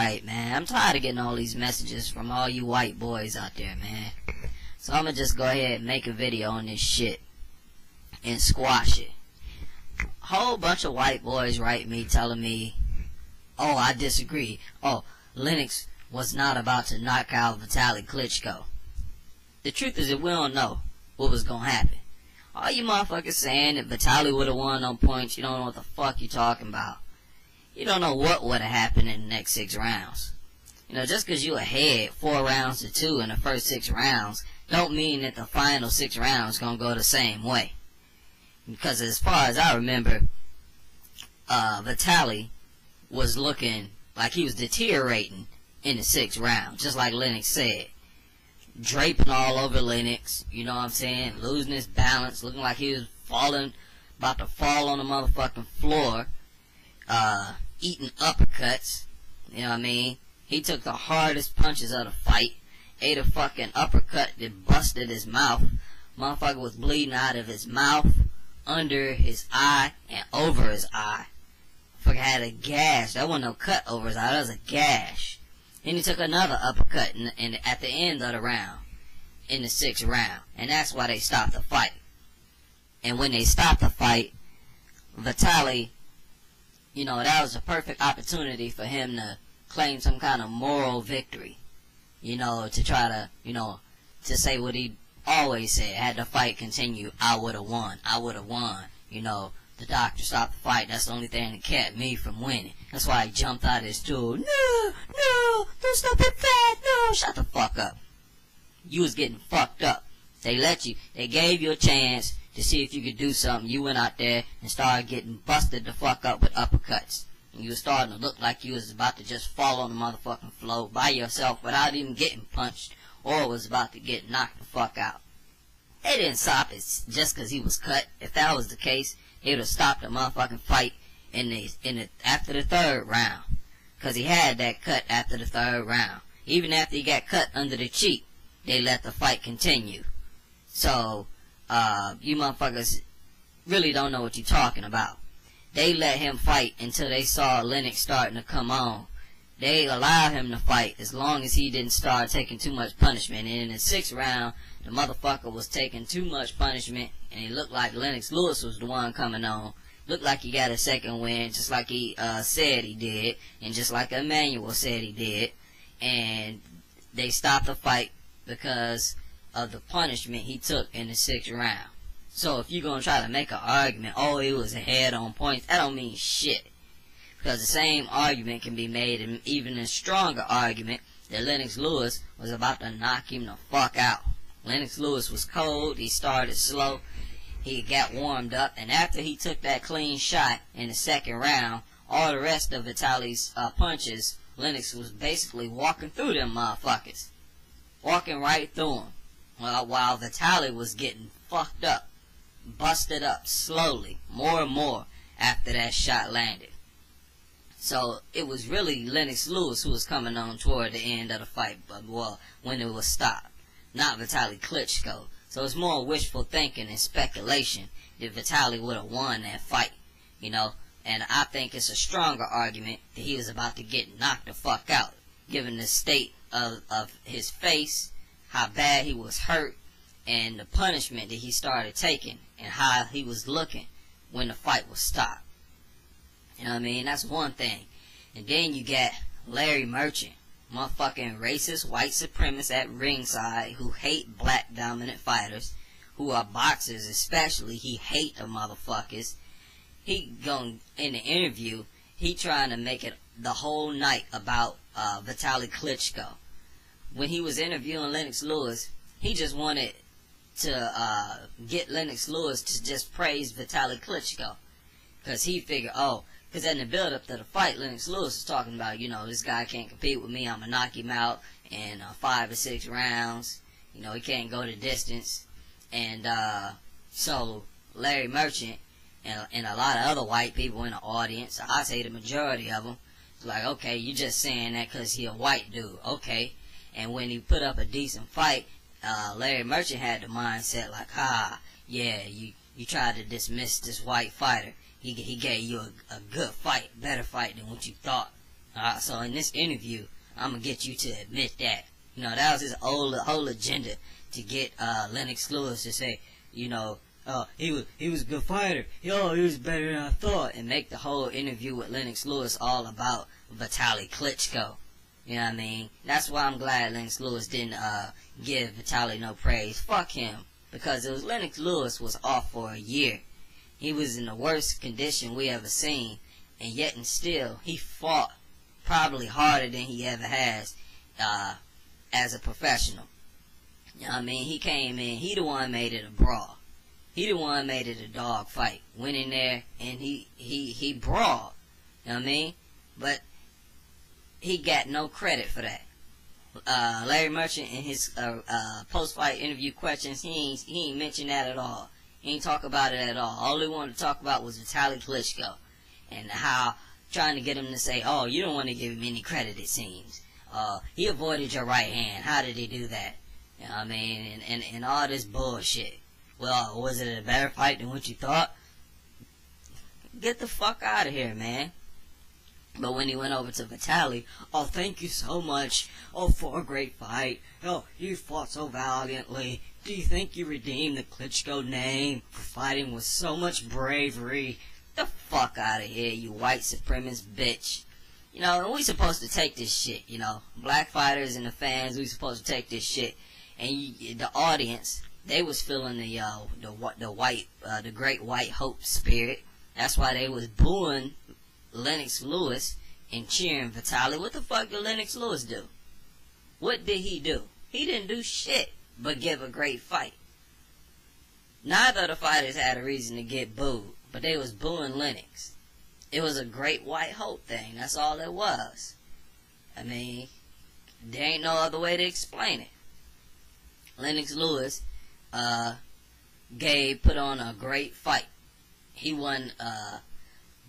Alright, man, I'm tired of getting all these messages from all you white boys out there, man. So I'm gonna just go ahead and make a video on this shit and squash it. A whole bunch of white boys write me telling me, oh, I disagree. Oh, Lennox was not about to knock out Vitali Klitschko. The truth is that we don't know what was gonna happen. All you motherfuckers saying that Vitali would have won on points, you don't know what the fuck you talking about. You don't know what would have happened in the next 6 rounds. You know, just because you ahead 4 rounds to 2 in the first 6 rounds, don't mean that the final 6 rounds gonna go the same way. Because as far as I remember, Vitali was looking like he was deteriorating in the 6th round, just like Lennox said. Draping all over Lennox, you know what I'm saying? Losing his balance, looking like he was about to fall on the motherfucking floor. Eating uppercuts, you know what I mean? He took the hardest punches of the fight, ate a fucking uppercut that busted his mouth. Motherfucker was bleeding out of his mouth, under his eye, and over his eye. Fucker had a gash. That wasn't no cut over his eye, that was a gash. Then he took another uppercut at the end of the round, in the 6th round, and that's why they stopped the fight. And when they stopped the fight, Vitali, you know, that was a perfect opportunity for him to claim some kind of moral victory. You know, to try to, you know, to say what he always said. Had the fight continued, I would have won. I would have won. You know, the doctor stopped the fight. That's the only thing that kept me from winning. That's why he jumped out of his stool. No, don't stop it, fat. No, shut the fuck up. You was getting fucked up. They gave you a chance to see if you could do something. You went out there and started getting busted the fuck up with uppercuts. And you was starting to look like you was about to just fall on the motherfucking floor by yourself without even getting punched, or was about to get knocked the fuck out. They didn't stop it just because he was cut. If that was the case, they would have stopped the motherfucking fight after the 3rd round. Because he had that cut after the 3rd round. Even after he got cut under the cheek, they let the fight continue. So, you motherfuckers really don't know what you're talking about. They let him fight until they saw Lennox starting to come on. They allowed him to fight as long as he didn't start taking too much punishment. And in the 6th round, the motherfucker was taking too much punishment, and it looked like Lennox Lewis was the one coming on. Looked like he got a 2nd win, just like he said he did, and just like Emmanuel said he did. And they stopped the fight because of the punishment he took in the 6th round. So if you're going to try to make an argument, oh, he was ahead on points, that don't mean shit. Because the same argument can be made, and even a stronger argument, that Lennox Lewis was about to knock him the fuck out. Lennox Lewis was cold, he started slow, he got warmed up, and after he took that clean shot in the 2nd round, all the rest of Vitali's punches, Lennox was basically walking through them motherfuckers. Walking right through them. While Vitali was getting fucked up, busted up slowly, more and more, after that shot landed. So it was really Lennox Lewis who was coming on toward the end of the fight, but well, when it was stopped, not Vitali Klitschko. So it's more wishful thinking and speculation that Vitali would have won that fight, you know. And I think it's a stronger argument that he was about to get knocked the fuck out, given the state of his face, how bad he was hurt, and the punishment that he started taking, and how he was looking when the fight was stopped. You know what I mean? That's one thing. And then you got Larry Merchant, motherfucking racist white supremacists at ringside who hate black dominant fighters, who are boxers especially. He hate the motherfuckers. He going in the interview, he trying to make it the whole night about Vitali Klitschko. When he was interviewing Lennox Lewis, he just wanted to get Lennox Lewis to just praise Vitali Klitschko. Because he figured, oh, because in the build-up to the fight, Lennox Lewis was talking about, you know, this guy can't compete with me. I'm going to knock him out in 5 or 6 rounds. You know, he can't go the distance. And so Larry Merchant and a lot of other white people in the audience, I say the majority of them, it's like, okay, you just saying that because he a white dude. Okay. And when he put up a decent fight, Larry Merchant had the mindset like, yeah, you tried to dismiss this white fighter. He gave you a good fight, better fight than what you thought. So in this interview, I'm gonna get you to admit that. You know, that was his whole agenda, to get Lennox Lewis to say, you know, he was a good fighter. Yo, he was better than I thought, and make the whole interview with Lennox Lewis all about Vitali Klitschko. You know what I mean? That's why I'm glad Lennox Lewis didn't give Vitali no praise. Fuck him, because it was Lennox Lewis was off for a year. He was in the worst condition we ever seen, and yet and still he fought probably harder than he ever has as a professional. You know what I mean? He came in, he the one made it a brawl. He the one made it a dog fight. Went in there and he brawled. You know what I mean? But he got no credit for that. Larry Merchant in his post-fight interview questions, he ain't mentioned that at all. He ain't talk about it at all. All he wanted to talk about was Vitali Klitschko, and how trying to get him to say, oh, you don't want to give him any credit, it seems. He avoided your right hand. How did he do that? You know what I mean? And all this bullshit. Well, was it a better fight than what you thought? Get the fuck out of here, man. But when he went over to Vitali, oh, thank you so much. Oh, for a great fight. Oh, you fought so valiantly. Do you think you redeemed the Klitschko name for fighting with so much bravery? The fuck out of here, you white supremacist bitch. You know, we supposed to take this shit, you know. Black fighters and the fans, we supposed to take this shit. And the audience, they was feeling the great white hope spirit. That's why they was booing Lennox Lewis and cheering Vitali. What the fuck did Lennox Lewis do? What did he do? He didn't do shit but give a great fight. Neither of the fighters had a reason to get booed, but they was booing Lennox. It was a great white hope thing. That's all it was. I mean, there ain't no other way to explain it. Lennox Lewis put on a great fight. He won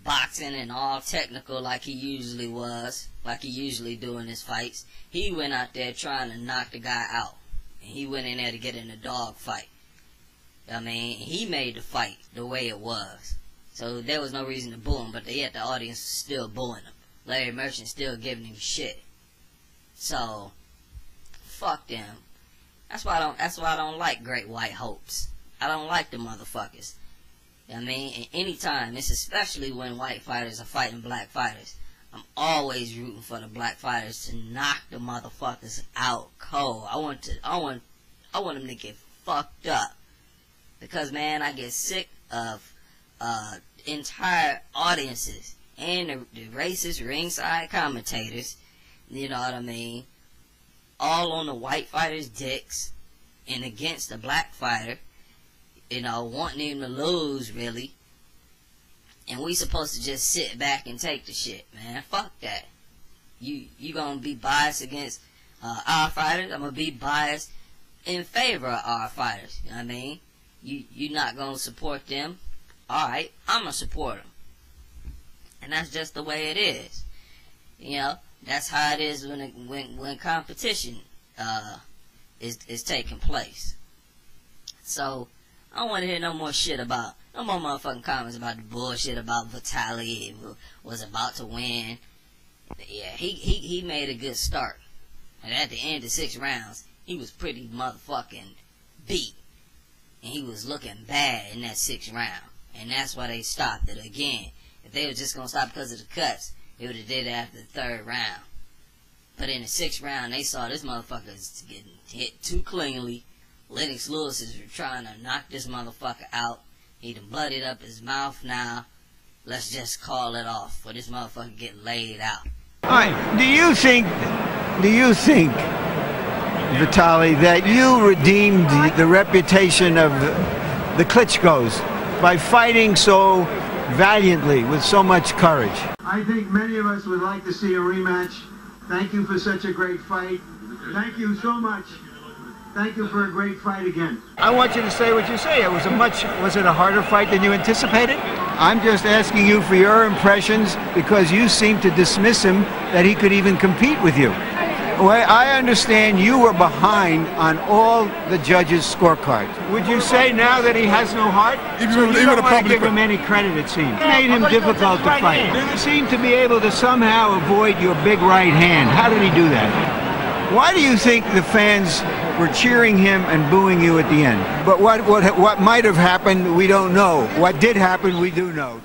boxing and all technical like he usually was, like he usually do in his fights. He went out there trying to knock the guy out, and he went in there to get in a dog fight. I mean, he made the fight the way it was, so there was no reason to boo him. But yet the audience was still booing him. Larry Merchant still giving him shit. So fuck them. That's why I don't like great white hopes. I don't like the motherfuckers. I mean, and anytime, it's especially when white fighters are fighting black fighters, I'm always rooting for the black fighters to knock the motherfuckers out cold. I want them to get fucked up, because man, I get sick of entire audiences and the racist ringside commentators. You know what I mean? All on the white fighter's dicks and against the black fighter. You know, wanting him to lose, really. And we supposed to just sit back and take the shit, man. Fuck that. You gonna be biased against our fighters? I'm gonna be biased in favor of our fighters. You know what I mean? You not gonna support them? Alright, I'm gonna support them. And that's just the way it is. You know, that's how it is when competition is taking place. So I don't want to hear no more shit about, no more motherfucking comments about the bullshit about Vitali was about to win. Yeah, he made a good start. And at the end of 6 rounds, he was pretty motherfucking beat. And he was looking bad in that 6th round. And that's why they stopped it again. If they were just going to stop because of the cuts, they would have did it after the 3rd round. But in the 6th round, they saw this motherfucker getting hit too cleanly. Lennox Lewis is trying to knock this motherfucker out. He done bloodied up his mouth now. Let's just call it off for this motherfucker get laid out. Alright, do you think, Vitali, that you redeemed the reputation of the Klitschkos by fighting so valiantly with so much courage? I think many of us would like to see a rematch. Thank you for such a great fight. Thank you so much. Thank you for a great fight again. I want you to say what you say. Was it a harder fight than you anticipated? I'm just asking you for your impressions, because you seem to dismiss him that he could even compete with you. Well, I understand you were behind on all the judges' scorecards. Would you say now that he has no heart? Even You don't want to public- give him any credit, it seems. It made him difficult to fight. He seemed to be able to somehow avoid your big right hand. How did he do that? Why do you think the fans were cheering him and booing you at the end? But what might have happened, we don't know. What did happen, we do know.